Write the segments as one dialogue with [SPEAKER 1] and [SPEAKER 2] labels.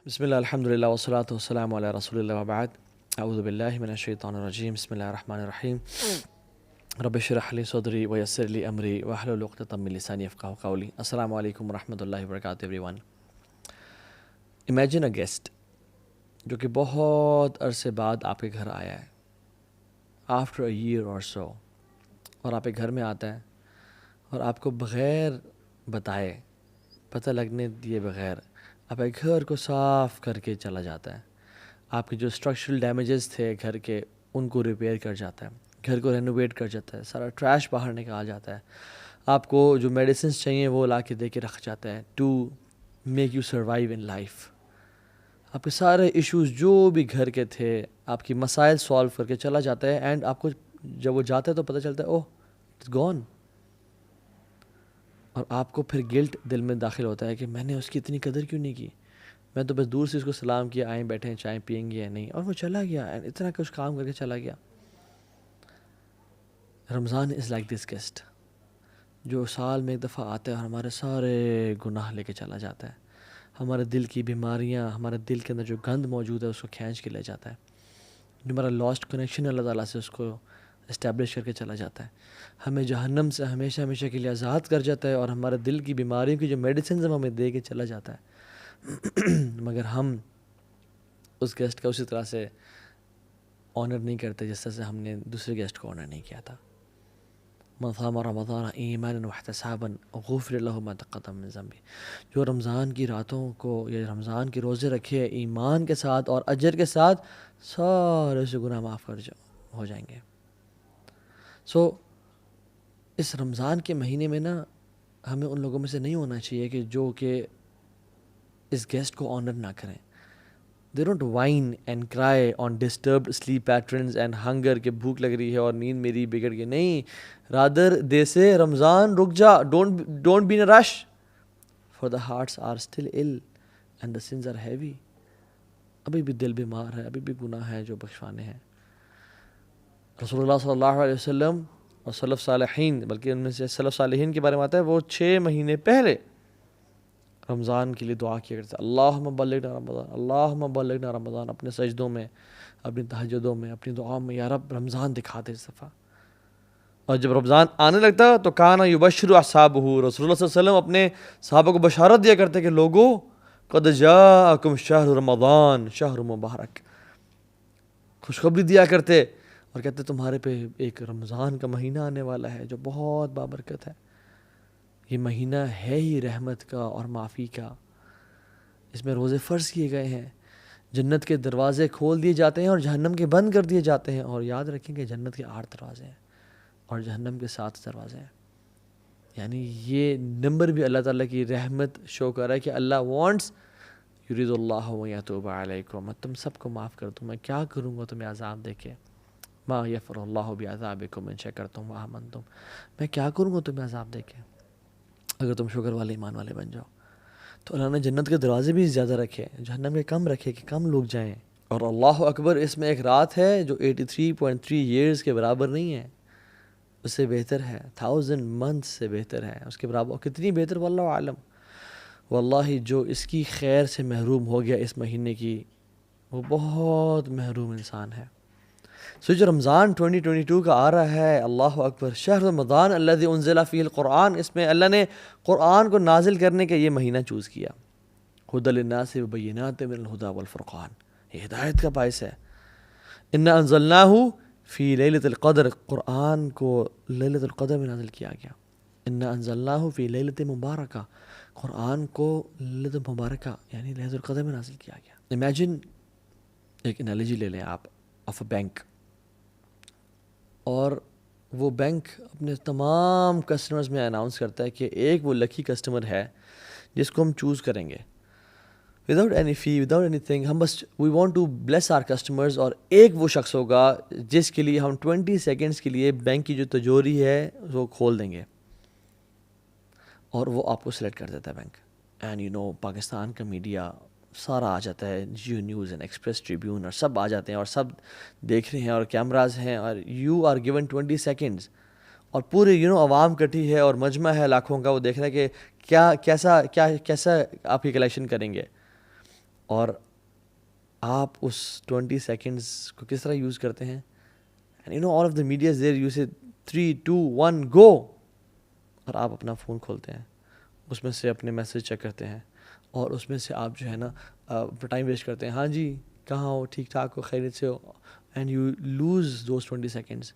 [SPEAKER 1] بسم اللہ الحمد للہ والصلاۃ والسلام علی رسول اللہ وبعد اعوذ باللہ من الشیطان الرجیم بسم اللہ الرحمن الرحیم رب اشرح لی صدری ویسر لی امری واحلل عقدۃ من لسانی یفقہوا قولی. السلام علیکم ورحمۃ اللہ وبرکاتہ every one. Imagine a guest جو کہ بہت عرصے بعد آپ کے گھر آیا ہے آفٹر اے ایئر اور سو، اور آپ کے گھر میں آتا ہے اور آپ کو بغیر بتائے، پتہ لگنے دیے بغیر آپ کے گھر کو صاف کر کے چلا جاتا ہے. آپ کے جو اسٹرکچرل ڈیمیجز تھے گھر کے ان کو ریپیئر کر جاتا ہے، گھر کو رینوویٹ کر جاتا ہے، سارا ٹریش باہر نکال جاتا ہے، آپ کو جو میڈیسنس چاہیے وہ لا کے دے کے رکھ جاتا ہے to make you survive in life. آپ کے سارے ایشوز جو بھی گھر کے تھے آپ کی مسائل سالو کر کے چلا جاتا ہے، اینڈ آپ کو جب وہ جاتا ہے تو پتہ چلتا ہے اوہ اٹس گون. اور آپ کو پھر گلٹ دل میں داخل ہوتا ہے کہ میں نے اس کی اتنی قدر کیوں نہیں کی، میں تو بس دور سے اس کو سلام کیا، آئیں بیٹھے ہیں چائے پئیں گے یا نہیں، اور وہ چلا گیا اینڈ اتنا کچھ کام کر کے چلا گیا. رمضان از لائک دس گیسٹ جو سال میں ایک دفعہ آتا ہے اور ہمارے سارے گناہ لے کے چلا جاتا ہے، ہمارے دل کی بیماریاں، ہمارے دل کے اندر جو گند موجود ہے اس کو کھینچ کے لے جاتا ہے، جو ہمارا لاسٹ کنیکشن اللہ تعالیٰ سے اس کو اسٹیبلش کر کے چلا جاتا ہے، ہمیں جہنم سے ہمیشہ ہمیشہ کے لیے آزاد کر جاتا ہے، اور ہمارے دل کی بیماریوں کی جو میڈیسنز ہمیں دے کے چلا جاتا ہے. مگر ہم اس گیسٹ کا اسی طرح سے آنر نہیں کرتے جس طرح سے ہم نے دوسرے گیسٹ کو آنر نہیں کیا تھا. من صام رمضان ایمانا واحتسابا غفر له ما تقدم من ذنبه. جو رمضان کی راتوں کو یا رمضان کے روزے رکھے ایمان کے ساتھ اور اجر کے ساتھ، سارے سے گناہ معاف ہو جائیں گے. سو اس رمضان کے مہینے میں نا ہمیں ان لوگوں میں سے نہیں ہونا چاہیے کہ جو کہ اس گیسٹ کو آنر نہ کریں. They don't whine and cry on disturbed sleep patterns and hunger کہ بھوک لگ رہی ہے اور نیند میری بگڑ گئی. نہیں، رادر دے سے رمضان رک جا، don't be in rush for the hearts are still ill and the sins are heavy. ابھی بھی دل بیمار ہے، ابھی بھی گناہ ہے جو بخشوانے ہیں. رسول اللہ صلی اللہ علیہ وسلم اور سلف صالحین، بلکہ ان میں سے سلف صالحین کے بارے میں آتا ہے وہ 6 مہینے پہلے رمضان کے لیے دعا کیا کرتے ہیں، اللہم بلغنا رمضان، اللہم بلغنا رمضان، اپنے سجدوں میں، اپنی تہجدوں میں، اپنی دعاؤں میں، یا رب رمضان دکھا دے اس دفعہ. اور جب رمضان آنے لگتا تو کانا یبشر اصحابہ، رسول اللہ صلی اللہ علیہ وسلم اپنے صحابہ کو بشارت دیا کرتے کہ لوگو قد جاءکم شہر رمضان شہر مبارک، خوشخبری دیا کرتے اور کہتے تمہارے پہ ایک رمضان کا مہینہ آنے والا ہے جو بہت بابرکت ہے. یہ مہینہ ہے ہی رحمت کا اور معافی کا، اس میں روزے فرض کیے گئے ہیں، جنت کے دروازے کھول دیے جاتے ہیں اور جہنم کے بند کر دیے جاتے ہیں. اور یاد رکھیں کہ جنت کے 8 دروازے ہیں اور جہنم کے 7 دروازے ہیں. یعنی یہ نمبر بھی اللہ تعالیٰ کی رحمت شو کر رہا ہے کہ اللہ وانٹس یرید اللہ یتوب علیکم، میں تم سب کو معاف کر دوں، میں کیا کروں گا تمہیں عذاب دے کے. ما یفر اللہ بعذابکم ان شکرتم وآمنتم، میں کیا کروں گا تمہیں عذاب دے کے اگر تم شکر والے ایمان والے بن جاؤ. تو اللہ نے جنت کے دروازے بھی زیادہ رکھے، جہنم کے کم رکھے کہ کم لوگ جائیں. اور اللہ اکبر، اس میں ایک رات ہے جو 83.3 ایئرز کے برابر نہیں ہے، اس سے بہتر ہے، 1000 منتھ سے بہتر ہے، اس کے برابر کتنی بہتر واللہ عالم. واللہ جو اس کی خیر سے محروم ہو گیا اس مہینے کی، وہ بہت محروم انسان ہے. سو جو رمضان 2022 کا آ رہا ہے، اللہ اکبر، شہر رمضان الذی انزل فیہ القرآن، اس میں اللہ نے قرآن کو نازل کرنے کا یہ مہینہ چوز کیا. ھدی للناس وبینات من الہدی والفرقان، یہ ہدایت کا باعث ہے. انا انزلناہ فی لیلۃ القدر، قرآن کو لیلۃ القدر میں نازل کیا گیا. انا انزلناہ فی لیلۃ مبارکہ، قرآن کو لیلۃ مبارکہ یعنی لیلۃ القدر میں نازل کیا گیا. امیجن، ایک انالوجی لے لیں آپ آف اے بینک، اور وہ بینک اپنے تمام کسٹمرز میں اناؤنس کرتا ہے کہ ایک وہ لکی کسٹمر ہے جس کو ہم چوز کریں گے without any fee, without anything. ہم بس we want to bless our customers, اور ایک وہ شخص ہوگا جس کے لیے ہم 20 سیکنڈس کے لیے بینک کی جو تجوری ہے وہ کھول دیں گے، اور وہ آپ کو سلیکٹ کر دیتا ہے bank. And you know Pakistan کا میڈیا سارا آ جاتا ہے، Geo News and Express Tribune, اور سب آ جاتے ہیں اور سب دیکھ رہے ہیں اور کیمراز ہیں، اور یو آر گیون 20 سیکنڈز، اور پورے عوام کٹھی ہے اور مجمع ہے لاکھوں کا، وہ دیکھ رہا ہے کہ کیسا آپ کی کلیکشن کریں گے. اور آپ اس 20 سیکنڈس کو کس طرح یوز کرتے ہیں. And you know all of the media is there, you say 3 2 1 گو، اور آپ اپنا فون کھولتے ہیں، اس میں سے اپنے میسیج چیک کرتے ہیں، اور اس میں سے آپ جو ہے نا ٹائم ویسٹ کرتے ہیں. ہاں جی کہاں ہو، ٹھیک ٹھاک ہو، خیریت سے ہو، and you lose those 20 seconds.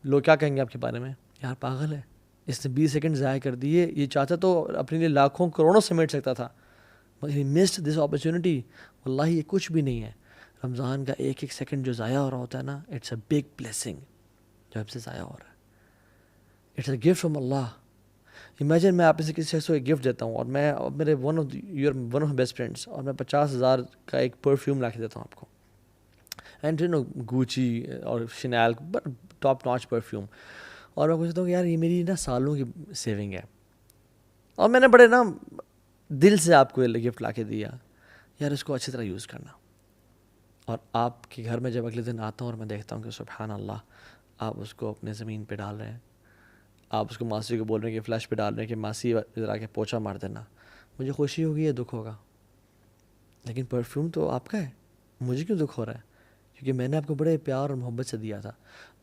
[SPEAKER 1] لوگ کیا کہیں گے آپ کے بارے میں؟ یار پاگل ہے، اس نے 20 سیکنڈ ضائع کر دیے، یہ چاہتا تو اپنے لیے لاکھوں کروڑوں سمیٹ سکتا تھا، مگر ہی مسڈ دس اپرچونیٹی. واللہ یہ کچھ بھی نہیں ہے. رمضان کا ایک ایک سیکنڈ جو ضائع ہو رہا ہوتا ہے نا، اٹس اے بگ بلیسنگ جو آپ سے ضائع ہو رہا ہے. It's a gift from Allah. Imagine میں آپ سے کسی شخص کو ایک گفٹ دیتا ہوں، اور میں میرے ون آف بیسٹ فرینڈس، اور میں 50,000 کا ایک پرفیوم لا کے دیتا ہوں آپ کو، اینڈ یو نو گوچی اور شنیل ٹاپ ناچ پرفیوم، اور میں پوچھتا ہوں کہ یار یہ میری نا سالوں کی سیونگ ہے، اور میں نے بڑے نا دل سے آپ کو یہ گفٹ لا کے دیا، یار اس کو اچھی طرح یوز کرنا. اور آپ کے گھر میں جب اگلے دن آتا ہوں اور میں دیکھتا ہوں کہ سبحان اللہ آپ اس کو اپنے زمین پہ ڈال رہے ہیں، آپ اس کو ماسی کو بول رہے ہیں کہ فلیش پہ ڈال رہے ہیں کہ ماسی ذرا کے پوچھا مار دینا، مجھے خوشی ہوگی یا دکھ ہوگا؟ لیکن پرفیوم تو آپ کا ہے، مجھے کیوں دکھ ہو رہا ہے؟ کیونکہ میں نے آپ کو بڑے پیار اور محبت سے دیا تھا.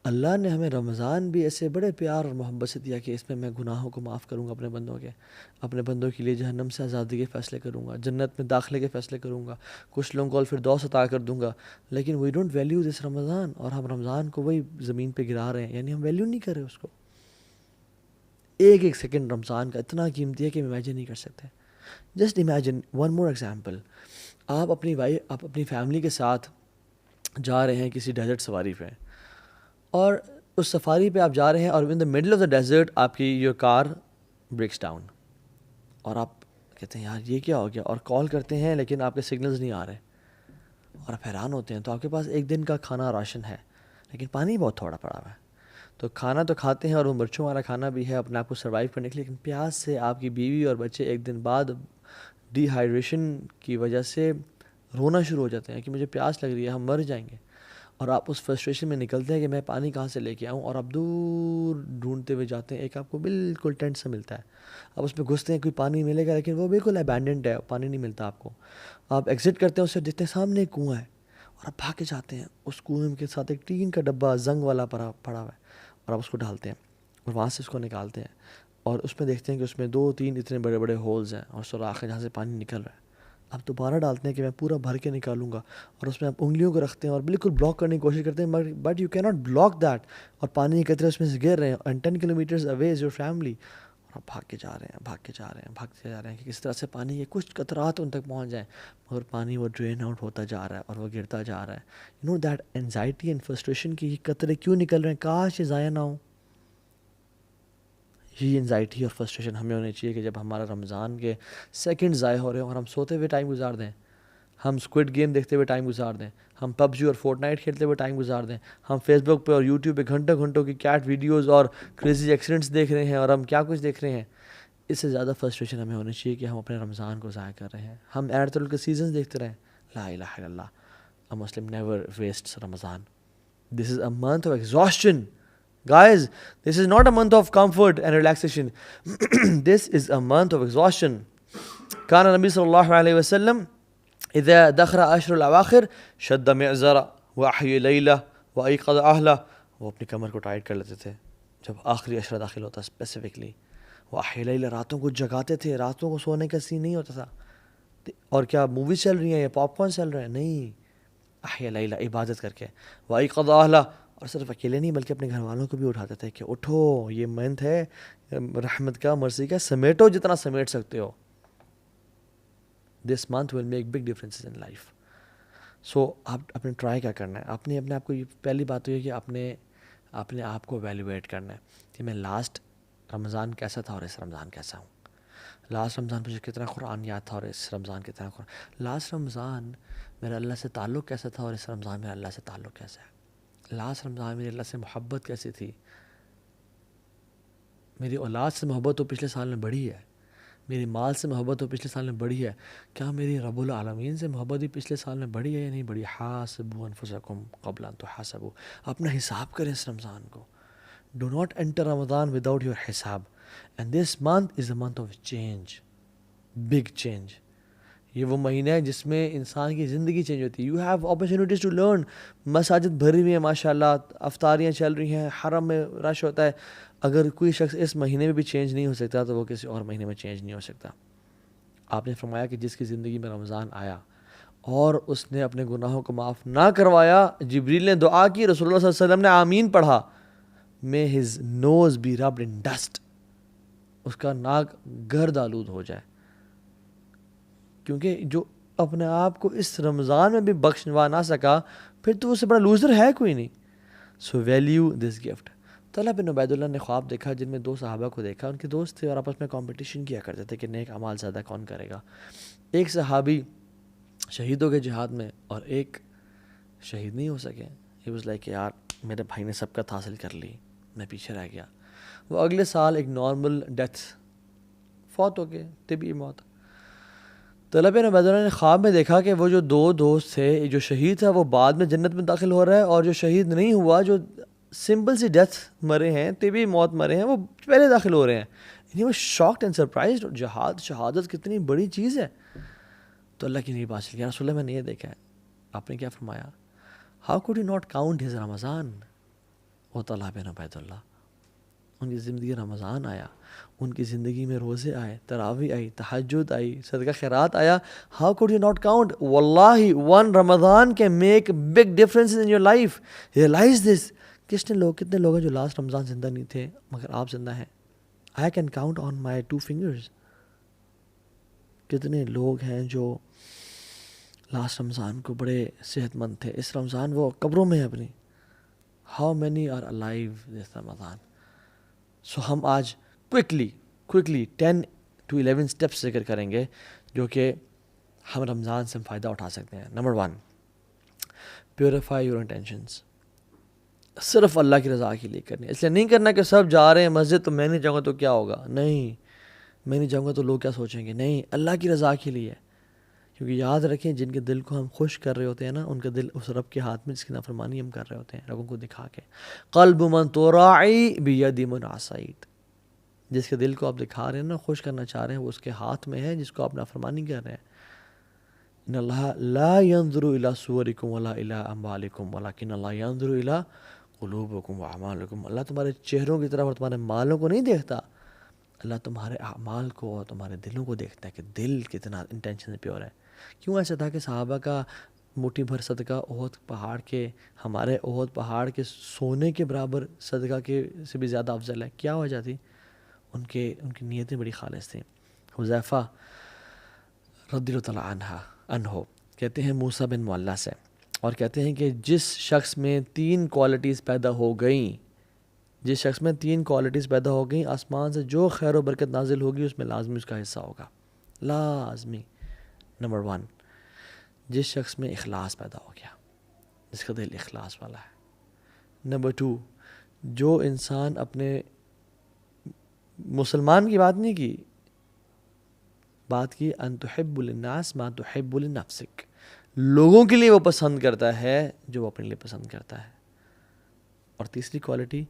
[SPEAKER 1] اللہ نے ہمیں رمضان بھی ایسے بڑے پیار اور محبت سے دیا کہ اس میں گناہوں کو معاف کروں گا اپنے بندوں کے لیے جہنم سے آزادی کے فیصلے کروں گا، جنت میں داخلے کے فیصلے کروں گا، کچھ لوگوں کو الفردوس عطا کر دوں گا. لیکن وی ڈونٹ ویلیو دس رمضان، اور ہم رمضان کو وہی زمین پہ گرا رہے ہیں، یعنی ہم ویلیو نہیں کر رہے اس کو. ایک ایک سیکنڈ رمضان کا اتنا قیمتی ہے کہ ہم امیجن نہیں کر سکتے. Just imagine one more example, آپ اپنی فیملی کے ساتھ جا رہے ہیں کسی ڈیزرٹ سفاری پہ، اور اس سفاری پہ آپ جا رہے ہیں، اور in the middle of the desert آپ کی یور کار بریکس ڈاؤن، اور آپ کہتے ہیں یار یہ کیا ہو گیا، اور کال کرتے ہیں لیکن آپ کے سگنلز نہیں آ رہے، اور آپ حیران ہوتے ہیں. تو آپ کے پاس ایک دن کا کھانا راشن ہے، لیکن پانی بہت تھوڑا پڑا ہوا ہے. تو کھانا تو کھاتے ہیں، اور وہ مرچوں والا کھانا بھی ہے اپنے آپ کو سروائیو کرنے کے لیے، لیکن پیاس سے آپ کی بیوی اور بچے ایک دن بعد ڈی ہائیڈریشن کی وجہ سے رونا شروع ہو جاتے ہیں کہ مجھے پیاس لگ رہی ہے، ہم مر جائیں گے. اور آپ اس فرسٹریشن میں نکلتے ہیں کہ میں پانی کہاں سے لے کے آؤں، اور آپ دور ڈھونڈتے ہوئے جاتے ہیں، ایک آپ کو بالکل ٹینٹ سے ملتا ہے، آپ اس میں گھستے ہیں کوئی پانی ملے گا، لیکن وہ بالکل ابینڈنڈ ہے، پانی نہیں ملتا آپ کو. آپ ایگزٹ کرتے ہیں اس سے، دیکھتے ہیں سامنے ایک کنواں ہے، اور آپ بھاگ کے جاتے ہیں، اس کنویں کے ساتھ ایک ٹین کا ڈبہ زنگ والا پڑا ہوا ہے، اور آپ اس کو ڈالتے ہیں، اور وہاں سے اس کو نکالتے ہیں، اور اس میں دیکھتے ہیں کہ اس میں 2-3 اتنے بڑے بڑے ہولز ہیں، اور سوراخ ہے جہاں سے پانی نکل رہا ہے. آپ دوبارہ ڈالتے ہیں کہ میں پورا بھر کے نکالوں گا، اور اس میں آپ انگلیوں کو رکھتے ہیں اور بالکل بلاک کرنے کی کوشش کرتے ہیں، بٹ یو کی ناٹ بلاک دیٹ، اور پانی کے قطرے اس میں سے گر رہے ہیں، and 10 kilometres away is your family, اور آپ بھاگتے جا رہے ہیں کہ کس طرح سے پانی کے کچھ قطرات ان تک پہنچ جائیں، مگر پانی وہ ڈرین آؤٹ ہوتا جا رہا ہے اور وہ گرتا جا رہا ہے. You know that anxiety and frustration کی یہ قطرے کیوں نکل رہے ہیں، کاش یہ ضائع نہ ہوں. یہ انزائٹی اور فرسٹریشن ہمیں ہونی چاہیے کہ جب ہمارا رمضان کے سیکنڈ ضائع ہو رہے ہیں اور ہم سوتے ہوئے ٹائم گزار دیں، ہم اسکوڈ گیم دیکھتے ہوئے ٹائم گزار دیں، ہم پب جی اور فورٹ نائٹ کھیلتے ہوئے ٹائم گزار دیں، ہم فیس بک پہ اور یوٹیوب پہ گھنٹوں گھنٹوں کی کیٹ ویڈیوز اور کریزی ایکسیڈنٹس دیکھ رہے ہیں، اور ہم کیا کچھ دیکھ رہے ہیں. اس سے زیادہ فرسٹریشن ہمیں ہونی چاہیے کہ ہم اپنے رمضان کو ضائع کر رہے ہیں، ہم ایرتل کے سیزنز دیکھتے رہیں. لا الہ الا اللہ، a Muslim never wastes Ramadan. This is a month of exhaustion. Guys, this is not a month of comfort and relaxation. This is a month of exhaustion. كان النبي صلى الله عليه وسلم إذا دخل عشر الأواخر شد معزرا وأحيا ليلة وأيقظ أهله. وہ اپنی کمر کو ٹائٹ کر لیتے تھے جب آخری عشرہ داخل ہوتا، اسپیسیفکلی وأحيا ليلة، راتوں کو جگاتے تھے، راتوں کو سونے کا سین نہیں ہوتا تھا. اور کیا موویز چل رہی ہیں یا پاپ کارن چل رہے ہیں؟ نہیں، احیا لیلہ، عبادت کر کے. وأيقظ أهله، اور صرف اکیلے نہیں بلکہ اپنے گھر والوں کو بھی اٹھاتے تھے کہ اٹھو، یہ منتھ ہے رحمت کا، مرضی کا، سمیٹو جتنا سمیٹ سکتے ہو. This month will make big differences in life. So آپ اپنے ٹرائی کیا کرنا ہے، اپنے آپ کو، یہ پہلی بات تو یہ کہ اپنے آپ کو ایویلویٹ کرنا ہے کہ میں لاسٹ رمضان کیسا تھا اور اس رمضان کیسا ہوں. لاسٹ رمضان مجھے کتنا قرآن یاد تھا اور اس رمضان کتنا قرآن. لاسٹ رمضان میرا اللہ سے تعلق کیسا تھا اور اس رمضان میرا اللہ سے تعلق کیسا ہے. لاسٹ رمضان میری اللہ سے محبت کیسی تھی، میری اولاد سے محبت تو پچھلے سال میں بڑھی ہے، میری مال سے محبت تو پچھلے سال میں بڑھی ہے، کیا میری رب العالمین سے محبت بھی پچھلے سال میں بڑھی ہے یا نہیں بڑھی؟ حاسبوا انفسکم قبل ان تحاسبوا. اپنا حساب کریں اس رمضان کو. Do not enter Ramadan without your حساب. And this month is a month of change, big change. یہ وہ مہینہ ہے جس میں انسان کی زندگی چینج ہوتی ہے. You have opportunities to learn. مساجد بھری ہوئی ہیں ماشاء اللہ, افطاریاں چل رہی ہیں, حرم میں رش ہوتا ہے. اگر کوئی شخص اس مہینے میں بھی چینج نہیں ہو سکتا تو وہ کسی اور مہینے میں چینج نہیں ہو سکتا. آپ نے فرمایا کہ جس کی زندگی میں رمضان آیا اور اس نے اپنے گناہوں کو معاف نہ کروایا, جبریل نے دعا کی, رسول اللہ صلی اللہ علیہ وسلم نے آمین پڑھا, may his nose be rubbed in dust, اس کا ناک گرد آلود ہو جائے. کیونکہ جو اپنے آپ کو اس رمضان میں بھی بخشوا نہ سکا, پھر تو اس سے بڑا لوزر ہے کوئی نہیں. سو ویلیو دس گفٹ. طلحہ بن عبید اللہ نے خواب دیکھا جن میں 2 صحابہ کو دیکھا. ان کے دوست تھے اور آپس میں کمپٹیشن کیا کرتے تھے کہ نیک اعمال زیادہ کون کرے گا. ایک صحابی شہید ہو گئے جہاد میں اور ایک شہید نہیں ہو سکے. ہی واز لائک یار میرے بھائی نے سبقت حاصل کر لی, میں پیچھے رہ گیا. وہ اگلے سال ایک نارمل ڈیتھ فوت ہو گئے, طبی موت. طلحہ بن عبید اللہ نے خواب میں دیکھا کہ وہ جو 2 دوست تھے, جو شہید تھا وہ بعد میں جنت میں داخل ہو رہا ہے, اور جو شہید نہیں ہوا, جو سمپل سی ڈیتھ مرے ہیں, طبی موت مرے ہیں, وہ پہلے داخل ہو رہے ہیں. یعنی وہ شاکڈ اینڈ سرپرائزڈ. شہادت کتنی بڑی چیز ہے. تو اللہ کی نہیں بات چلی, رسول اللہ میں نے یہ دیکھا ہے. آپ نے کیا فرمایا, how could you not count his Ramadan. وہ طلحہ بن عبید اللہ, ان کی زندگی رمضان آیا, ان کی زندگی میں روزے آئے, تراویح آئی, تہجد آئی, صدقہ خیرات آیا. How could you not count. واللہ one Ramadan can make big difference in your life. Realize this. کتنے لوگ ہیں جو لاسٹ رمضان زندہ نہیں تھے مگر آپ زندہ ہیں. I can count on my 2 fingers. کتنے لوگ ہیں جو لاسٹ رمضان کو بڑے صحت مند تھے, اس رمضان وہ قبروں میں ہیں اپنی. ہاؤ مینی آر الائیو دس رمضان. سو ہم آج کوئکلی 10 to 11 اسٹیپس ذکر کریں گے جو کہ ہم رمضان سے فائدہ اٹھا سکتے ہیں. Number 1, purify your intentions. صرف اللہ کی رضا کے لیے کرنی. اس لیے نہیں کرنا کہ سب جا رہے ہیں مسجد تو میں نہیں جاؤں گا تو کیا ہوگا. نہیں, میں نہیں جاؤں گا تو لوگ کیا سوچیں گے. نہیں, اللہ کی رضا کے لیے. کیونکہ یاد رکھیں جن کے دل کو ہم خوش کر رہے ہوتے ہیں نا, ان کا دل اس رب کے ہاتھ میں جس کی نافرمانی ہم کر رہے ہوتے ہیں لوگوں کو دکھا کے. قلب من تراعی بید من عصیت. جس کے دل کو آپ دکھا رہے ہیں نا, خوش کرنا چاہ رہے ہیں, وہ اس کے ہاتھ میں ہے جس کو آپ نافرمانی کر رہے ہیں. ان اللہ لا ينظر الى صورکم ولا الى اموالکم ولکن اللہ ينظر الى قلوبکم واعمالکم. اللہ تمہارے چہروں کی طرف اور تمہارے مالوں کو نہیں دیکھتا, اللہ تمہارے اعمال کو اور تمہارے دلوں کو دیکھتا ہے کہ دل کتنا انٹینشن سے پیور ہے. کیوں ایسا تھا کہ صحابہ کا مٹھی بھر صدقہ احد پہاڑ کے, ہمارے احد پہاڑ کے سونے کے برابر صدقہ کے سے بھی زیادہ افضل ہے. کیا وجہ تھی؟ ان کی نیتیں بڑی خالص تھیں. حذیفہ رضی اللہ تعالیٰ عنہ کہتے ہیں موسیٰ بن معلہ سے, اور کہتے ہیں کہ جس شخص میں 3 کوالٹیز پیدا ہو گئیں, آسمان سے جو خیر و برکت نازل ہوگی اس میں لازمی اس کا حصہ ہوگا, لازمی. نمبر 1, جس شخص میں اخلاص پیدا ہو گیا, جس کا دل اخلاص والا ہے. نمبر 2, جو انسان اپنے مسلمان کی بات نہیں کی, بات کی ان تحب للناس ما تحب لنفسک. لوگوں کے لیے وہ پسند کرتا ہے جو وہ اپنے لیے پسند کرتا ہے. اور تیسری کوالٹی,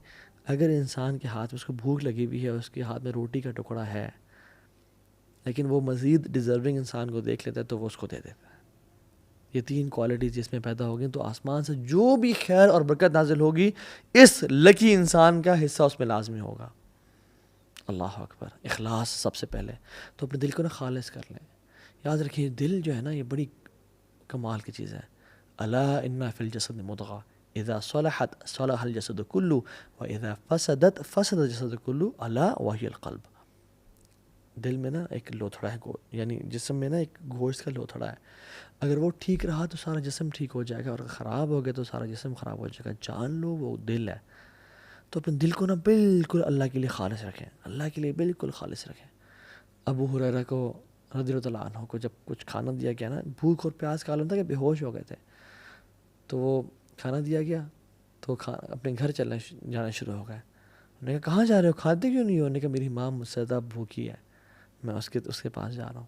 [SPEAKER 1] اگر انسان کے ہاتھ میں اس کو بھوک لگی ہوئی ہے, اس کے ہاتھ میں روٹی کا ٹکڑا ہے, لیکن وہ مزید ڈیزرونگ انسان کو دیکھ لیتا ہے تو وہ اس کو دے دیتا ہے. یہ 3 کوالٹیز جس میں پیدا ہوگی تو آسمان سے جو بھی خیر اور برکت نازل ہوگی اس لکی انسان کا حصہ اس میں لازمی ہوگا. اللہ اکبر. اخلاص سب سے پہلے. تو اپنے دل کو نا خالص کر لیں. یاد رکھیں دل جو ہے نا یہ بڑی کمال کی چیز ہے. الا ان فی الجسد مضغہ اذا صلحت صلح الجسد کلہ واذا فسدت فسد الجسد کلہ الا وہی القلب. دل میں نا ایک لوتھڑا ہے, یعنی جسم میں نا ایک گوشت کا لوتھڑا ہے. اگر وہ ٹھیک رہا تو سارا جسم ٹھیک ہو جائے گا, اور خراب ہو گیا تو سارا جسم خراب ہو جائے گا. جان لو وہ دل ہے. تو اپنے دل کو نا بالکل اللہ کے لیے خالص رکھیں, اللہ کے لیے بالکل خالص رکھیں. ابو ہریرہ کو رضی اللہ عنہ کو جب کچھ کھانا دیا گیا نا, بھوک اور پیاس کا عالم تھا کہ بے ہوش ہو گئے تھے, تو وہ کھانا دیا گیا تو اپنے گھر جانا شروع ہو گئے. انہوں نے کہا کہاں جا رہے ہو, کھاتے کیوں نہیں ہو؟ انہوں نے کہا میری ماں مجھ سے زیادہ بھوکی ہے, میں اس کے پاس جا رہا ہوں.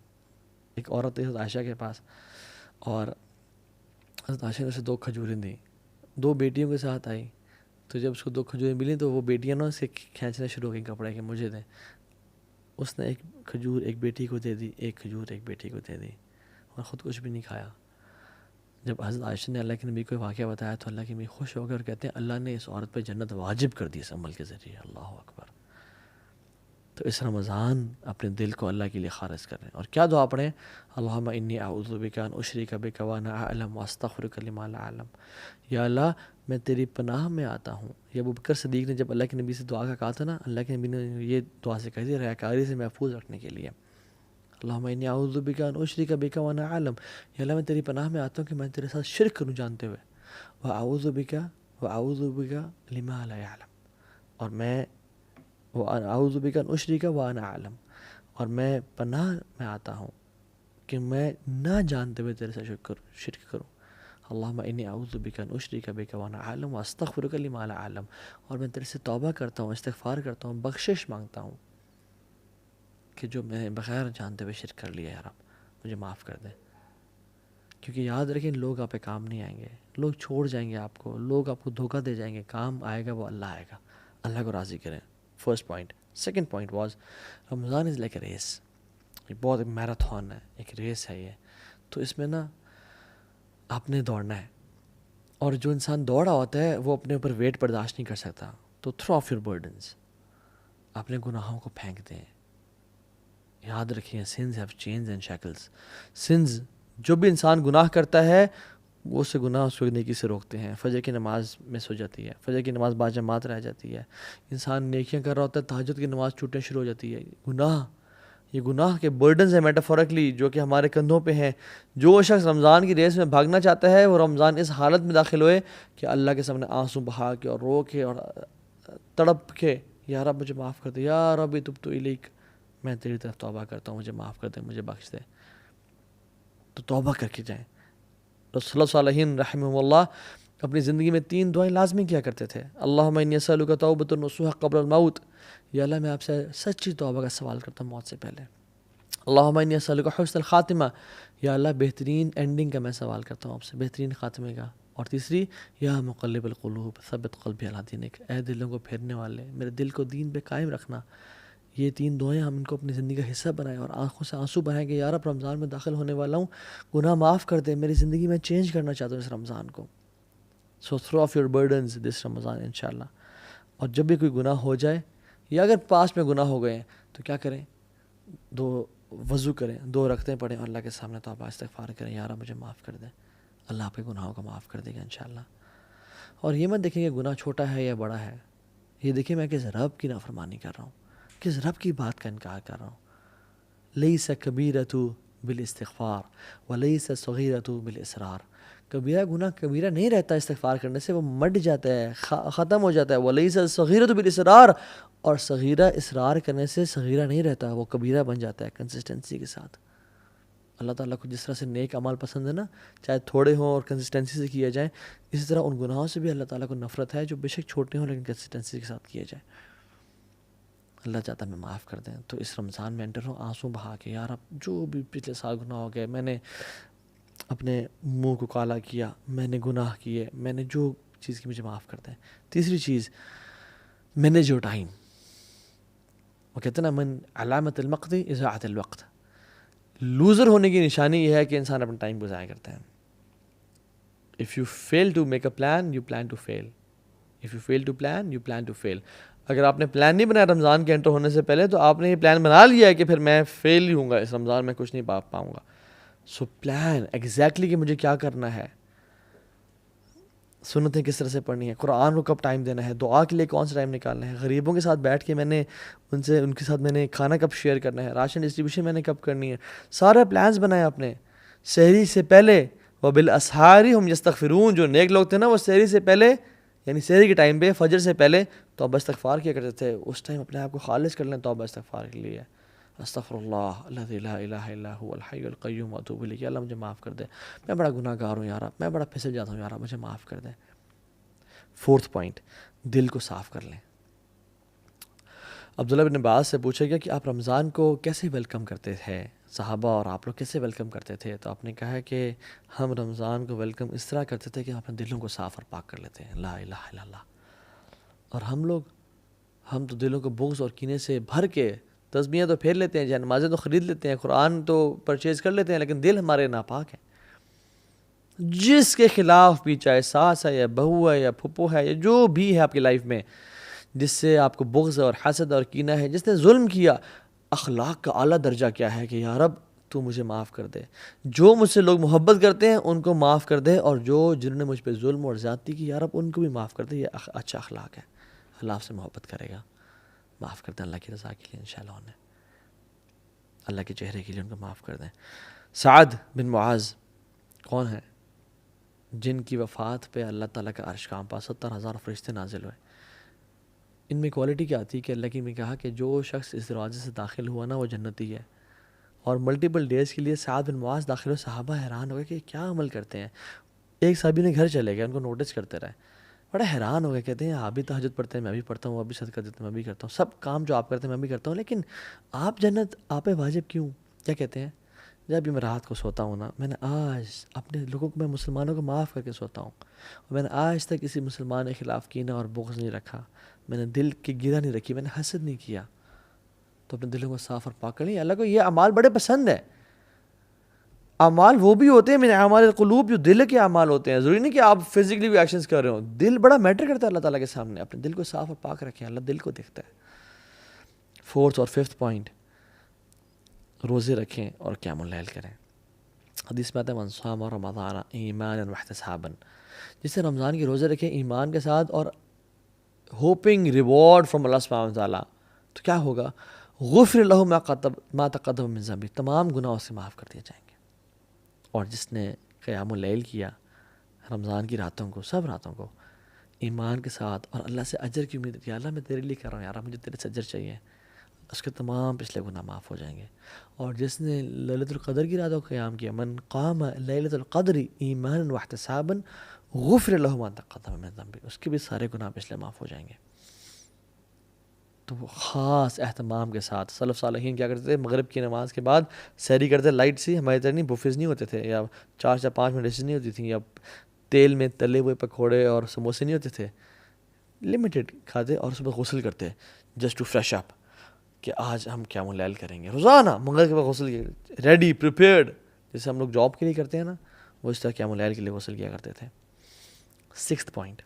[SPEAKER 1] ایک عورت تھی حضرت عائشہ کے پاس, اور حضرت عائشہ نے اسے 2 کھجوریں دیں. 2 بیٹیوں کے ساتھ آئی, تو جب اس کو 2 کھجوریں ملی تو وہ بیٹیاں نا اسے کھینچنا شروع ہو گئیں کپڑے کے, مجھے دیں. اس نے 1 کھجور ایک بیٹی کو دے دی, 1 کھجور ایک بیٹی کو دے دی. اور خود کچھ بھی نہیں کھایا. جب حضرت عائشہ نے اللہ کے نبی کو واقعہ بتایا تو اللہ کے نبی خوش ہو گئے اور کہتے ہیں اللہ نے اس عورت پہ جنت واجب کر دی اس عمل کے ذریعے. اللہ اکبر. تو اس رمضان اپنے دل کو اللہ کے لیے خالص کریں. اور کیا دعا پڑھیں؟ اللہم انی اعوذ بک ان اشرک بک وانا اعلم واستغفرک لما لا اعلم. یا اللہ میں تیری پناہ میں آتا ہوں. یہ ابوبکر صدیق نے جب اللہ کے نبی سے دعا کا کہا تھا نا، اللہ کے نبی نے یہ دعا سے کہی تھی ریاکاری سے محفوظ رکھنے کے لیے. اللہم انی اعوذ بک ان اشرک بک وانا اعلم. یا اللہ میں تیری پناہ میں آتا ہوں کہ میں تیرے ساتھ شرک کروں جانتے ہوئے. واعوذ بک لما لا اعلم. اور میں اعوذ بک ان اشرک وانا اعلم. اور میں پناہ میں آتا ہوں کہ میں نہ جانتے ہوئے تیرے ساتھ شرک کروں. اللہم انی اعوذ بک ان اشرک بک وانا اعلم واستغفرک لما لا اعلم. اور میں تیرے سے توبہ کرتا ہوں، استغفار کرتا ہوں، بخشش مانگتا ہوں کہ جو میں نے بغیر جانتے ہوئے شرک کر لیا، یا رب مجھے معاف کر دے. کیونکہ یاد رکھیں لوگ آپ پہ کام نہیں آئیں گے، لوگ چھوڑ جائیں گے آپ کو، لوگ آپ کو دھوکہ دے جائیں گے. کام آئے گا وہ اللہ آئے گا. اللہ کو راضی کریں. First point. Second point was Ramadan is like a race. ایک بہت ایک میراتھن ہے، ایک ریس ہے یہ. تو اس میں نا آپ نے دوڑنا ہے. اور جو انسان دوڑا ہوتا ہے وہ اپنے اوپر ویٹ برداشت نہیں کر سکتا. تو تھرو آف یور برڈنس، اپنے گناہوں کو پھینک دیں. یاد رکھیں sins have chains and shackles. Sins, جو بھی انسان گناہ کرتا ہے وہ سے گناہ اس کو نیکی سے روکتے ہیں. فجر کی نماز مس ہو جاتی ہے، فجر کی نماز باجماعت رہ جاتی ہے. انسان نیکیاں کر رہا ہوتا ہے، تہجد کی نماز چھوٹنے شروع ہو جاتی ہے. یہ گناہ کے برڈنز ہیں میٹافورکلی جو کہ ہمارے کندھوں پہ ہیں. جو شخص رمضان کی ریس میں بھاگنا چاہتا ہے وہ رمضان اس حالت میں داخل ہوئے کہ اللہ کے سامنے آنسو بہا کے اور رو کے اور تڑپ کے یا رب مجھے معاف کر دے، یا رب تبت الیک، میں تیری طرف توبہ کرتا ہوں، مجھے معاف کر دے، مجھے بخش دے. تو توبہ کر کے جائیں. رسول اللہ صالحین رحمہ اللہ اپنی زندگی میں 3 دعائیں لازمی کیا کرتے تھے. اللہم انی اسألک توبۃ نصوح قبل الموت. یا اللہ میں آپ سے سچی توبہ کا سوال کرتا ہوں موت سے پہلے. اللہم انی اسألک حسن الخاتمہ. یا اللہ بہترین اینڈنگ کا میں سوال کرتا ہوں آپ سے، بہترین خاتمے کا. اور تیسری، یا مقلب القلوب ثبت قلبی علی دینک. اے دلوں کو پھیرنے والے، میرے دل کو دین پہ قائم رکھنا. یہ 3 دعائیں ہم ان کو اپنی زندگی کا حصہ بنائیں اور آنکھوں سے آنسو بہائیں کہ یا رب رمضان میں داخل ہونے والا ہوں، گناہ معاف کر دے، میری زندگی میں چینج کرنا چاہتا ہوں اس رمضان کو. سو تھرو آف یور برڈنز دس رمضان انشاءاللہ. اور جب بھی کوئی گناہ ہو جائے یا اگر پاس میں گناہ ہو گئے ہیں تو کیا کریں؟ 2 وضو کریں، 2 رکعتیں پڑھیں، اللہ کے سامنے توبہ استغفار کریں، یا رب مجھے معاف کر دے. اللہ آپ کے گناہوں کو معاف کر دے گا انشاءاللہ. اور یہ مت دیکھیں کہ گناہ چھوٹا ہے یا بڑا ہے، یہ دیکھیں میں کس رب کی نافرمانی کر رہا ہوں، کس رب کی بات کا انکار کر رہا ہوں. لیس کبیرۃ بالاستغفار ولیس صغیرۃ بالاصرار. کبیرہ گناہ کبیرہ نہیں رہتا استغفار کرنے سے، وہ مٹ جاتا ہے، ختم ہو جاتا ہے. ولیس صغیرۃ بالاصرار، اور صغیرہ اصرار کرنے سے صغیرہ نہیں رہتا، وہ کبیرہ بن جاتا ہے کنسسٹنسی کے ساتھ. اللہ تعالیٰ کو جس طرح سے نیک اعمال پسند ہے نا، چاہے تھوڑے ہوں اور کنسسٹنسی سے کیے جائیں، اسی طرح ان گناہوں سے بھی اللہ تعالیٰ کو نفرت ہے جو بے شک چھوٹے ہوں لیکن کنسسٹنسی کے ساتھ کیے جائیں. اللہ چاہتا ہے میں معاف کر دیں. تو اس رمضان میں انٹر ہوں آنسو بہا کے، یار اب جو بھی پچھلے سال گناہ ہو گئے، میں نے اپنے منہ کو کالا کیا، میں نے گناہ کیے، میں نے جو چیز کی، مجھے معاف کر دیں. تیسری چیز، مینیج یور ٹائم. وہ کہتے ہیں نا من علامت المقت اضاعت الوقت. لوزر ہونے کی نشانی یہ ہے کہ انسان اپنا ٹائم کو ضائع کرتا ہے. If you fail to make a plan, you plan to fail. If you fail to plan, you plan to fail. اگر آپ نے پلان نہیں بنایا رمضان کے انٹر ہونے سے پہلے تو آپ نے یہ پلان بنا لیا ہے کہ پھر میں فیل ہی ہوں گا اس رمضان میں، کچھ نہیں پاؤں گا. سو پلان ایگزیکٹلی کہ مجھے کیا کرنا ہے، سنتیں کس طرح سے پڑھنی ہے، قرآن کو کب ٹائم دینا ہے، دعا کے لیے کون سا ٹائم نکالنا ہے، غریبوں کے ساتھ بیٹھ کے میں نے ان کے ساتھ میں نے کھانا کب شیئر کرنا ہے، راشن ڈسٹریبیوشن میں نے کب کرنی ہے. سارے پلانز بنائے اپنے. سحری سے پہلے وبالاسحار هم یستغفرون. جو نیک لوگ تھے نا وہ سحری سے پہلے، یعنی سحری کے ٹائم پہ فجر سے پہلے توبہ استغفار کیا کرتے تھے. اس ٹائم اپنے آپ کو خالص کر لیں توبہ استغفار کے لیے. استغفر اللہ الذی لا الہ الا هو الحی القیوم واتوب الیہ. اللہ مجھے معاف کر دے، میں بڑا گناہ گار ہوں یار، میں بڑا پھسل جاتا ہوں یار، مجھے معاف کر دے. 4تھ پوائنٹ، دل کو صاف کر لیں. عبداللہ بن عباس سے پوچھا گیا کہ آپ رمضان کو کیسے ویلکم کرتے تھے، صحابہ اور آپ لوگ کیسے ویلکم کرتے تھے؟ تو آپ نے کہا کہ ہم رمضان کو ویلکم اس طرح کرتے تھے کہ اپنے دلوں کو صاف اور پاک کر لیتے ہیں. لا الہ الا اللہ. اور ہم تو دلوں کو بغض اور کینے سے بھر کے تسبیحیں تو پھیر لیتے ہیں، جنازے تو خرید لیتے ہیں، قرآن تو پرچیز کر لیتے ہیں، لیکن دل ہمارے ناپاک ہے. جس کے خلاف بھی، چاہے ساس ہے یا بہو ہے یا پھپھو ہے یا جو بھی ہے آپ کی لائف میں، جس سے آپ کو بغض اور حسد اور کینہ ہے، جس نے ظلم کیا، اخلاق کا اعلیٰ درجہ کیا ہے کہ یا رب تو مجھے معاف کر دے. جو مجھ سے لوگ محبت کرتے ہیں ان کو معاف کر دے، اور جنہوں نے مجھ پہ ظلم اور زیادتی کی، یا رب ان کو بھی معاف کر دے. یہ اچھا اخلاق ہے. اللہ آپ سے محبت کرے گا، معاف کر دیں اللہ کی رضا کے لیے انشاءاللہ. انہیں اللہ کے چہرے کے لیے ان کو معاف کر دیں. سعد بن معاذ کون ہے؟ جن کی وفات پہ اللہ تعالیٰ کا عرش کانپا، 70,000 فرشتے نازل ہوئے. ان میں کوالٹی کیا تھی کہ اللہ کی نے کہا کہ جو شخص اس دروازے سے داخل ہوا نا وہ جنتی ہے. اور ملٹیپل ڈیز کے لیے سعد بن معاذ داخل ہوئے. صحابہ حیران ہو گئے کہ کیا عمل کرتے ہیں. ایک صحابی نے گھر چلے گئے، ان کو نوٹس کرتے رہے، بڑا حیران ہو گئے. کہتے ہیں آپ بھی تہجد پڑھتے ہیں، میں بھی پڑھتا ہوں، وہ بھی صدقہ دیتے ہیں، میں بھی کرتا ہوں، سب کام جو آپ کرتے ہیں میں بھی کرتا ہوں، لیکن آپ جنت آپ پہ واجب کیوں؟ کیا کہتے ہیں؟ جب بھی میں رات کو سوتا ہوں نا، میں نے آج اپنے لوگوں کو، میں مسلمانوں کو معاف کر کے سوتا ہوں، اور میں نے آج تک کسی مسلمان کے خلاف کینہ اور بغض نہیں رکھا، میں نے دل کی گرہ نہیں رکھی، میں نے حسد نہیں کیا. تو اپنے دلوں کو صاف اور پاک کر لیں. اللہ کو یہ اعمال بڑے پسند ہیں. اعمال وہ بھی ہوتے ہیں من اعمال القلوب، جو دل کے اعمال ہوتے ہیں. ضروری نہیں کہ آپ فزیکلی بھی ایکشنز کر رہے ہوں، دل بڑا میٹر کرتا ہے اللہ تعالیٰ کے سامنے. اپنے دل کو صاف اور پاک رکھیں، اللہ دل کو دیکھتا ہے. 4th اور 5th پوائنٹ، روزے رکھیں اور قیام اللیل کریں. حدیث میں آتا ہے من صام رمضان ایمانا واحتسابا، جس سے رمضان کے روزے رکھیں ایمان کے ساتھ اور ہوپنگ ریوارڈ فرام اللہ سبحانہ وتعالیٰ، تو کیا ہوگا؟ غفر لہ ما تقدم من ذنبہ، تمام گناہ اس سے معاف کر دیے جائیں گے. اور جس نے قیام اللیل کیا رمضان کی راتوں کو، سب راتوں کو ایمان کے ساتھ، اور اللہ سے اجر کی امید کی، اللہ میں تیرے لیے کر رہا ہوں یار، مجھے تیرے سے اجر چاہیے، اس کے تمام پچھلے گناہ معاف ہو جائیں گے. اور جس نے لیلۃ القدر کی راتوں کا قیام کیا، من قام لیلۃ القدر ایمانا واحتسابا غفر لہ ما تقدم من ذنبہ، اس کے بھی سارے گناہ پچھلے معاف ہو جائیں گے. تو وہ خاص اہتمام کے ساتھ سلف صالحین کیا کرتے تھے؟ مغرب کی نماز کے بعد سحری کرتے، لائٹ سی، ہماری طرح نہیں بفیز نہیں ہوتے تھے، یا 4 یا 5 منٹ ڈشز نہیں ہوتی تھیں، یا تیل میں تلے ہوئے پکوڑے اور سموسے نہیں ہوتے تھے. لمیٹڈ کھاتے اور صبح غسل کرتے جسٹ ٹو فریش اپ، کہ آج ہم قیام اللیل کریں گے. روزانہ مغرب کے بعد غسل کیا، ریڈی پریپیئرڈ، جیسے ہم لوگ جاب کے لیے کرتے ہیں نا، وہ اس طرح قیام اللیل کے لیے غسل کیا کرتے تھے. 6th point,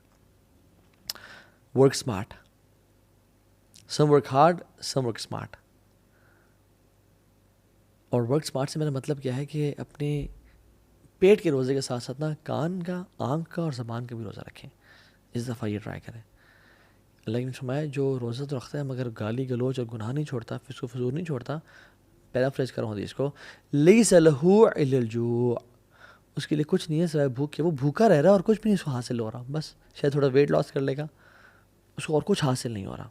[SPEAKER 1] work smart. Some work hard, some work smart. اور ورک اسمارٹ سے میرا مطلب کیا ہے کہ اپنے پیٹ کے روزے کے ساتھ ساتھ نا کان کا، آنکھ کا اور زبان کا بھی روزہ رکھیں. اس دفعہ یہ ٹرائی کریں. اللہ نے فرمایا جو روزہ تو رکھتا ہے مگر گالی گلوچ اور گناہ نہیں چھوڑتا، فسق و فجور نہیں چھوڑتا، پیرافریز کروں حدیث کو، لیس لہ الا الجوع، اس کے لیے کچھ نہیں ہے سوائے بھوک کے. وہ بھوکا رہ رہا ہے اور کچھ بھی نہیں اس کو حاصل ہو رہا، بس شاید تھوڑا ویٹ لاس کر لے گا، اس کو اور کچھ حاصل نہیں ہو رہا.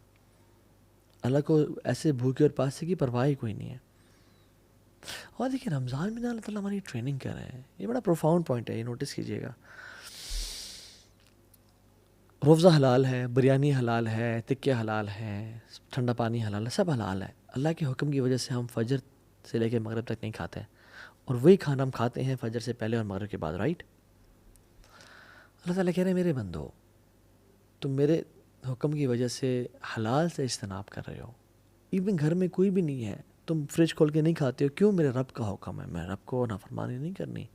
[SPEAKER 1] اللہ کو ایسے بھوکے اور پاسے کی پرواہ ہی کوئی نہیں ہے. اور دیکھیں رمضان میں اللہ تعالیٰ ہماری ٹریننگ کر رہے ہیں. یہ بڑا پروفاؤنڈ پوائنٹ ہے، یہ نوٹس کیجیے گا. روزہ حلال ہے، بریانی حلال ہے، تکے حلال ہے، ٹھنڈا پانی حلال ہے، سب حلال ہے. اللہ کے حکم کی وجہ سے ہم فجر سے لے کے مغرب تک نہیں کھاتے، اور وہی کھانا ہم کھاتے ہیں فجر سے پہلے اور مغرب کے بعد، رائٹ؟ اللہ تعالیٰ کہہ رہے ہیں میرے بندو، تم میرے حکم کی وجہ سے حلال سے اجتناب کر رہے ہو، ایون گھر میں کوئی بھی نہیں ہے، تم فریج کھول کے نہیں کھاتے ہو، کیوں؟ میرے رب کا حکم ہے، میں رب کو نافرمانی نہیں کرنی.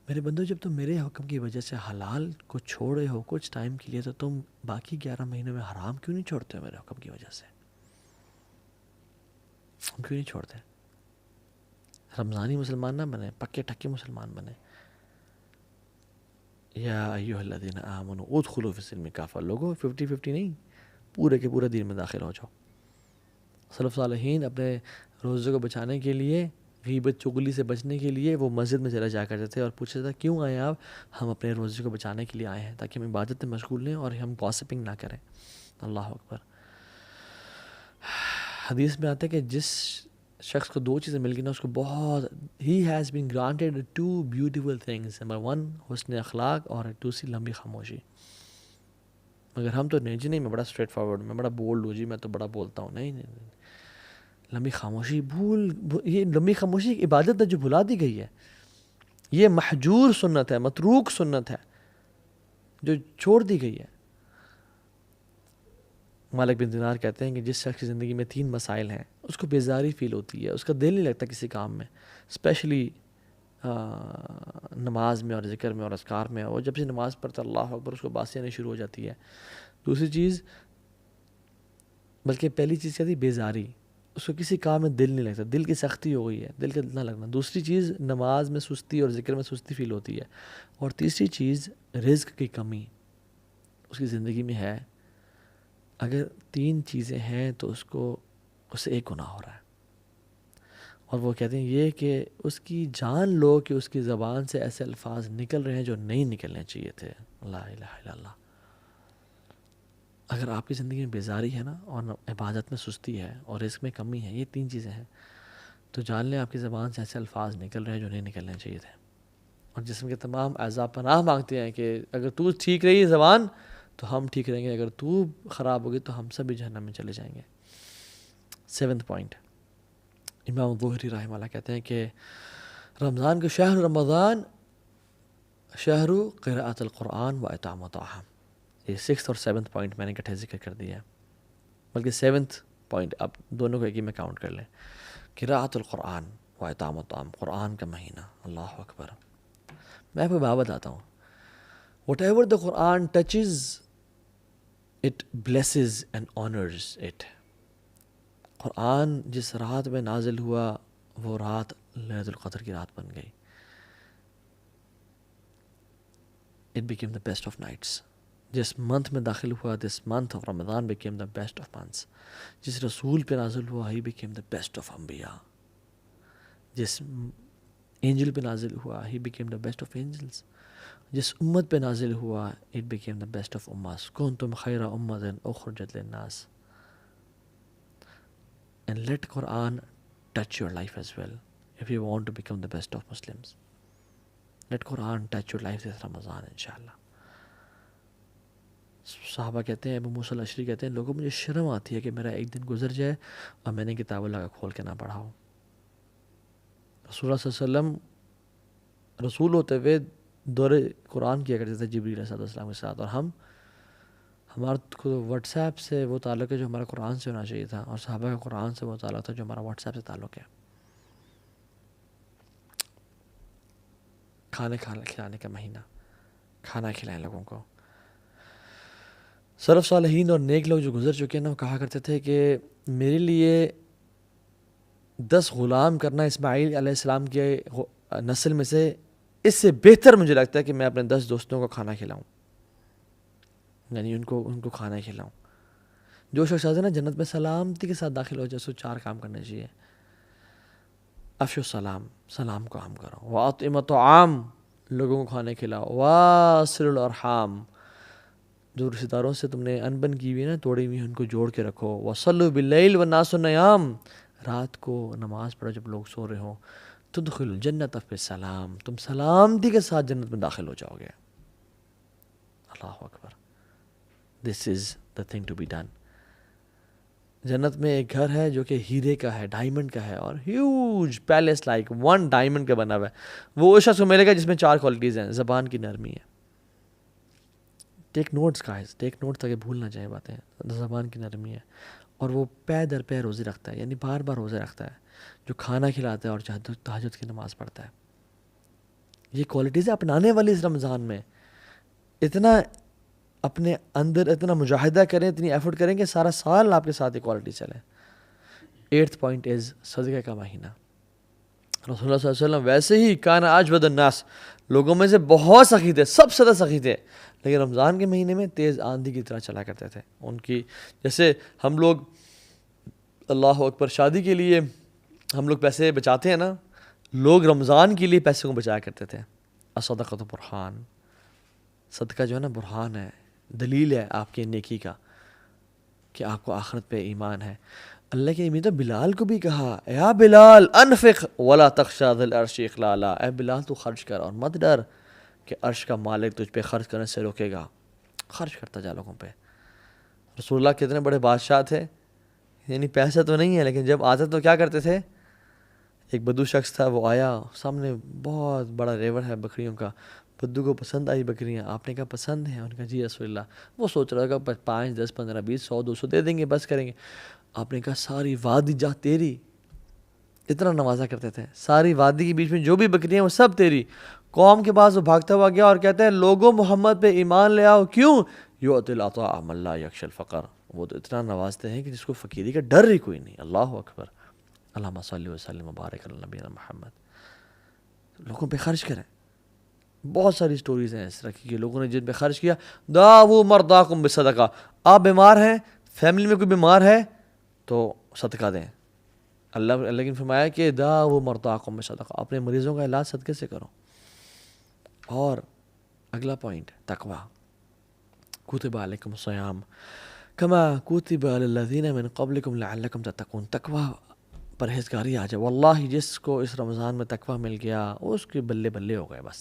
[SPEAKER 1] میرے بندو جب تم میرے حکم کی وجہ سے حلال کو چھوڑے ہو کچھ ٹائم کے لیے، تو تم باقی 11 مہینوں میں حرام کیوں نہیں چھوڑتے ہو میرے حکم کی وجہ سے؟ ہم کیوں نہیں چھوڑتے؟ رمضانی مسلمان نہ بنے، پکے ٹکے مسلمان بنے. یا ایھا الذین آمنوا ادخلوا فی السلم کافہ. لوگوں 50-50 نہیں، پورے کے پورے دین میں داخل ہو جاؤ. سلف صالحین اپنے روزے کو بچانے کے لیے، غیبت چغلی سے بچنے کے لیے وہ مسجد میں چلا جایا کرتے تھے اور پوچھتے تھے کیوں آئے آپ؟ ہم اپنے روزے کو بچانے کے لیے آئے ہیں تاکہ ہم عبادت میں مشغول رہیں اور ہم گاسپنگ نہ کریں. اللہ اکبر. حدیث میں آتا ہے کہ جس شخص کو 2 چیزیں مل گئی نا، اس کو بہت، he has been granted 2 beautiful things. Number 1 حسن اخلاق، اور دوسری لمبی خاموشی. مگر ہم تو نہیں جی، نہیں میں بڑا اسٹریٹ فارورڈ، میں بڑا بولڈ ہوں جی، میں تو بڑا بولتا ہوں. نہیں نہیں، لمبی خاموشی یہ لمبی خاموشی ایک عبادت ہے جو بھلا دی گئی ہے. یہ محجور سنت ہے، متروک سنت ہے جو چھوڑ دی گئی ہے. مالک بن دینار کہتے ہیں کہ جس شخص کی زندگی میں 3 مسائل ہیں اس کو بیزاری فیل ہوتی ہے، اس کا دل نہیں لگتا کسی کام میں، اسپیشلی نماز میں اور ذکر میں اور اذکار میں. اور جب سے نماز پڑھتا اللہ اکبر اس کو باسی آنی شروع ہو جاتی ہے. دوسری چیز، بلکہ پہلی چیز کیا تھی؟ بیزاری، اس کو کسی کام میں دل نہیں لگتا، دل کی سختی ہو گئی ہے، دل کا دل نہ لگنا. دوسری چیز نماز میں سستی اور ذکر میں سستی فیل ہوتی ہے. اور تیسری چیز رزق کی کمی اس کی زندگی میں ہے. اگر 3 چیزیں ہیں تو اس سے ایک گناہ ہو رہا ہے. اور وہ کہتے ہیں یہ کہ اس کی جان لو کہ اس کی زبان سے ایسے الفاظ نکل رہے ہیں جو نہیں نکلنے چاہیے تھے. لا الہ الا اللہ. اگر آپ کی زندگی میں بیزاری ہے نا، اور عبادت میں سستی ہے اور رزق میں کمی ہے، یہ 3 چیزیں ہیں، تو جان لیں آپ کی زبان سے ایسے الفاظ نکل رہے ہیں جو نہیں نکلنے چاہیے تھے. اور جسم کے تمام اعضاء پناہ مانگتے ہیں کہ اگر تو ٹھیک رہی زبان تو ہم ٹھیک رہیں گے، اگر تو خراب ہوگی تو ہم سب بھی جہنم میں چلے جائیں گے. 7th پوائنٹ، امام ظہری رحمہ اللہ کہتے ہیں کہ رمضان کے شہر رمضان شہر قراءۃ القرآن و اطعام الطعام. یہ 6th اور 7th پوائنٹ میں نے اکٹھے ذکر کر دیا ہے، بلکہ 7th پوائنٹ آپ دونوں کو ایک ہی میں کاؤنٹ کر لیں. قراءۃ القرآن و اطعام الطعام، قرآن کا مہینہ. اللہ اکبر. میں آپ کو بات بتاتا ہوں، whatever the Quran touches it blesses and honours it. Quran جس رات میں نازل ہوا وہ رات لیلۃ القدر کی رات بن گئی. It became the best of nights. جس منتھ میں داخل ہوا، this month of Ramadan became the best of months. جس رسول پہ نازل ہوا ہی بیکیم دا بیسٹ آف انبیاء. جس اینجل پہ نازل ہوا ہی became the best of angels. جس امت پہ نازل ہوا it became the best of اماس. کنتم خیر امۃ اخرجت للناس. And let Quran touch your life as well if you want to become the best of Muslims. Let Quran touch your life this Ramadan inshallah. صحابہ کہتے ہیں، ابو موسیٰ الاشعری کہتے ہیں، لوگوں مجھے شرم آتی ہے کہ میرا ایک دن گزر جائے اور میں نے کتاب اللہ کا کھول کے نہ پڑھا ہو. رسول اللہ صلی اللہ علیہ وسلم رسول ہوتے ہوئے دور قرآن کیا کرتے تھے جبریل علیہ السلام کے ساتھ، اور ہمارا واٹس ایپ سے وہ تعلق ہے جو ہمارا قرآن سے ہونا چاہیے تھا، اور صحابہ کا قرآن سے وہ تعلق تھا جو ہمارا واٹس ایپ سے تعلق ہے. کھانے کھلانے کا مہینہ، کھانا کھلائیں لوگوں کو. سلف صالحین اور نیک لوگ جو گزر چکے ہیں نا، وہ کہا کرتے تھے کہ میرے لیے 10 غلام کرنا اسماعیل علیہ السلام کے نسل میں سے اس سے بہتر مجھے لگتا ہے کہ میں اپنے 10 دوستوں کو کھانا کھلاؤں، یعنی ان کو کھانا کھلاؤں. جو شخص ہے نا جنت میں سلامتی کے ساتھ داخل ہو جائے، سو 4 کام کرنے چاہیے. افشو السلام، سلام کو عام کرو. واطعموا الطعام، لوگوں کو کھانے کھلاؤ. واصلوا الارحام، جو رشتہ داروں سے تم نے انبن کی ہوئی نا، توڑی ہوئی ان کو جوڑ کے رکھو. وصلوا باللیل والناس نیام، رات کو نماز پڑھو جب لوگ سو رہے ہوں. تدخلوا الجنۃ بسلام، تم سلامتی کے ساتھ جنت میں داخل ہو جاؤ گے. اللہ اکبر. This is the thing to be done. جنت میں ایک گھر ہے جو کہ ہیرے کا ہے، ڈائمنڈ کا ہے، اور ہیوج پیلس لائک 1 ڈائمنڈ کا بنا ہوا ہے. وہ اس شخص کو ملے گا جس میں 4 کوالٹیز ہیں. زبان کی نرمی ہے. ٹیک نوٹس گائز، ٹیک نوٹ تاکہ بھول نہ جائیں باتیں. زبان کی نرمی ہے، اور وہ پے در پے روزے رکھتا ہے، یعنی بار بار روزے رکھتا ہے. جو کھانا کھلاتا ہے اور تہجد کی نماز پڑھتا ہے. یہ کوالٹیزیں اپنانے والی اس رمضان میں. اتنا اپنے اندر اتنا مجاہدہ کریں، اتنی ایفرٹ کریں کہ سارا سال آپ کے ساتھ یہ کوالٹی چلے. 8th پوائنٹ از صدقہ کا مہینہ. رسول اللہ صلی اللہ علیہ وسلم ویسے ہی کان اجود الناس، لوگوں میں سے بہت سخی تھے، سب سے زیادہ سخی تھے، لیکن رمضان کے مہینے میں تیز آندھی کی طرح چلا کرتے تھے. ان کی جیسے ہم لوگ اللہ اکبر شادی کے لیے ہم لوگ پیسے بچاتے ہیں نا، لوگ رمضان کے لیے پیسے کو بچایا کرتے تھے. الصدقۃ برہان، صدقہ جو ہے نا برہان ہے، دلیل ہے آپ کی نیکی کا کہ آپ کو آخرت پہ ایمان ہے. اللہ کے امید بلال کو بھی کہا، یا بلال انفق ولا تخشى ذی العرش اخلالا، اے بلال تو خرچ کر اور مت ڈر کہ عرش کا مالک تجھ پہ خرچ کرنے سے روکے گا. خرچ کرتا جا لوگوں پہ. رسول اللہ کتنے بڑے بادشاہ تھے، یعنی پیسہ تو نہیں ہے لیکن جب آتا تو کیا کرتے تھے؟ ایک بدو شخص تھا، وہ آیا، سامنے بہت بڑا ریور ہے بکریوں کا، بدو کو پسند آئی بکریاں، آپ نے کہا پسند ہیں؟ انہوں نے کہا جی رسول اللہ۔ وہ سوچ رہا کہ 5 10 15 20 100 200 دے دیں گے، بس کریں گے۔ آپ نے کہا ساری وادی جا تیری، اتنا نوازا کرتے تھے، ساری وادی کے بیچ میں جو بھی بکریاں وہ سب تیری۔ قوم کے پاس وہ بھاگتا ہوا گیا اور کہتے ہیں لوگوں محمد پہ ایمان لے آؤ، کیوں؟ یؤتی العطاء من لا یخشی الفقر، وہ تو اتنا نوازتے ہیں کہ جس کو فقیری کا ڈر ہی کوئی نہیں۔ اللہ اکبر، اللہم صلی وسلم وبارک علی نبینا محمد۔ لوگوں پہ خرچ کریں۔ بہت ساری سٹوریز ہیں اس طرح کی کہ لوگوں نے جن پہ خرچ کیا۔ داؤ مرضاکم بالصدقہ، آپ بیمار ہیں، فیملی میں کوئی بیمار ہے تو صدقہ دیں۔ اللہ نے فرمایا کہ داؤ مرضاکم بالصدقہ، اپنے مریضوں کا علاج صدقے سے کرو۔ اور اگلا پوائنٹ تقوی، کتب علیکم الصیام کما کتب علی الذین من قبلکم لعلکم تتقون۔ تقوی، پرہیزگاری آ جائے، واللہ جس کو اس رمضان میں تقوی مل گیا اس کے بلے بلے ہو گئے بس،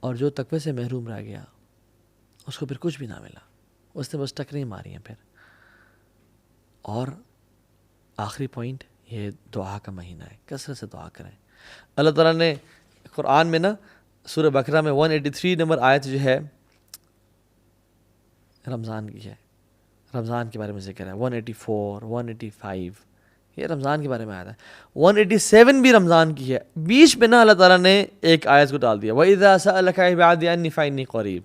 [SPEAKER 1] اور جو تقوی سے محروم رہ گیا اس کو پھر کچھ بھی نہ ملا، اس نے بس ٹکریں ماری ہیں پھر۔ اور آخری پوائنٹ، یہ دعا کا مہینہ ہے، کثرت سے دعا کریں۔ اللہ تعالیٰ نے قرآن میں نا سورہ بقرہ میں 183 نمبر آیت جو ہے رمضان کی ہے، رمضان کے بارے میں ذکر ہے۔ 184 185 یہ رمضان کے بارے میں آیا ہے۔ 187 بھی رمضان کی ہے۔ بیچ میں نا اللہ تعالیٰ نے ایک آیت کو ڈال دیا، وَإِذَا سَأَلَكَ عِبَادِي عَنِّي فَإِنِّي قَرِيبٌ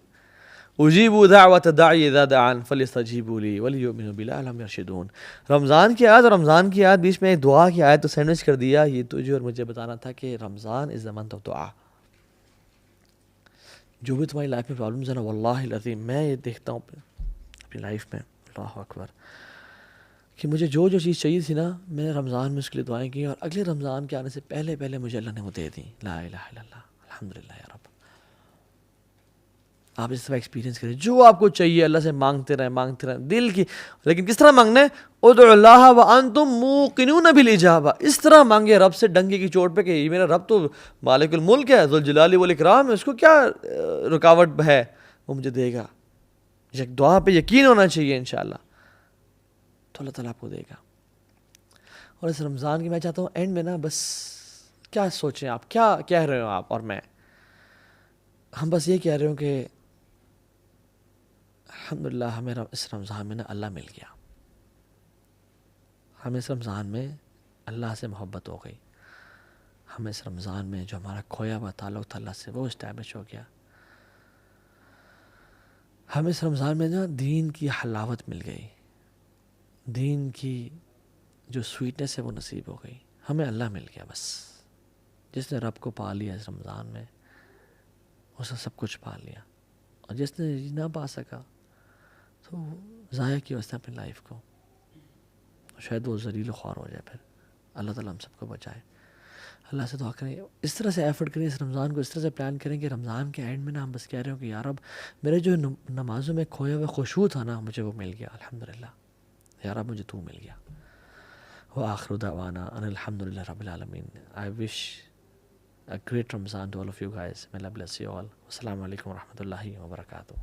[SPEAKER 1] أُجِيبُ دَعْوَةَ الدَّاعِ إِذَا دَعَانِ فَلْيَسْتَجِيبُوا لِي وَلْيُؤْمِنُوا بِي لَعَلَّهُمْ يَرْشُدُونَ۔ رمضان کی آیت اور رمضان کی آیت بیچ میں ایک دعا کی آیت تو سینڈوچ کر دیا۔ یہ تجھے اور مجھے بتانا تھا کہ رمضان از the month of دعا۔ جو بھی تمہاری لائف میں پرابلمز ہیں نا، واللہ العظیم میں یہ دیکھتا ہوں اپنی لائف میں، اللہ اکبر، کہ مجھے جو چیز چاہیے تھی نا، میں نے رمضان میں اس کے لیے دعائیں کی، اور اگلے رمضان کے آنے سے پہلے مجھے اللہ نے وہ دے دی۔ لا الہ الا اللہ، الحمدللہ یا رب۔ آپ اس طرح ایکسپیرینس کریں، جو آپ کو چاہیے اللہ سے مانگتے رہیں دل کی، لیکن کس طرح مانگنا ہے؟ ادعوا اللہ وانتم موقنون بالاجابہ، اس طرح مانگے رب سے ڈنگے کی چوٹ پہ کہ یہ میرا رب تو مالک الملک ہے، ذوالجلال والاکرام ہے، اس کو کیا رکاوٹ ہے، وہ مجھے دے گا۔ دعا پہ یقین ہونا چاہیے انشاءاللہ، تو اللہ تعالیٰ آپ کو دے گا۔ اور اس رمضان کی میں چاہتا ہوں اینڈ میں نا بس کیا سوچیں آپ، کیا کہہ رہے ہو آپ اور میں، ہم بس یہ کہہ رہے ہوں کہ الحمدللہ ہمیں اس رمضان میں نا اللہ مل گیا، ہمیں اس رمضان میں اللہ سے محبت ہو گئی، ہمیں اس رمضان میں جو ہمارا کھویا ہوا تعلق تھا اللہ سے وہ اسٹیبلش ہو گیا، ہمیں اس رمضان میں نا دین کی حلاوت مل گئی، دین کی جو سویٹنس ہے وہ نصیب ہو گئی، ہمیں اللہ مل گیا بس۔ جس نے رب کو پا لیا اس رمضان میں اس نے سب کچھ پا لیا، اور جس نے نہ پا سکا تو ضائع کیا اس نے اپنی لائف کو، شاید وہ ذلیل و خوار ہو جائے۔ پھر اللہ تعالیٰ ہم سب کو بچائے۔ اللہ سے دعا کریں، اس طرح سے ایفرٹ کریں، اس رمضان کو اس طرح سے پلان کریں کہ رمضان کے اینڈ میں نا ہم بس کہہ رہے ہوں کہ یا رب میرے جو نمازوں میں کھویا ہوا خشوع تھا نا مجھے وہ مل گیا، الحمدللہ یا رب مجھے تو مل گیا۔ وآخر دعوانا ان الحمدللہ رب العالمین۔ I wish a great Ramzan to all of you guys. May Allah bless you all. Wassalamu alaikum wa rahmatullahi wa barakatuh.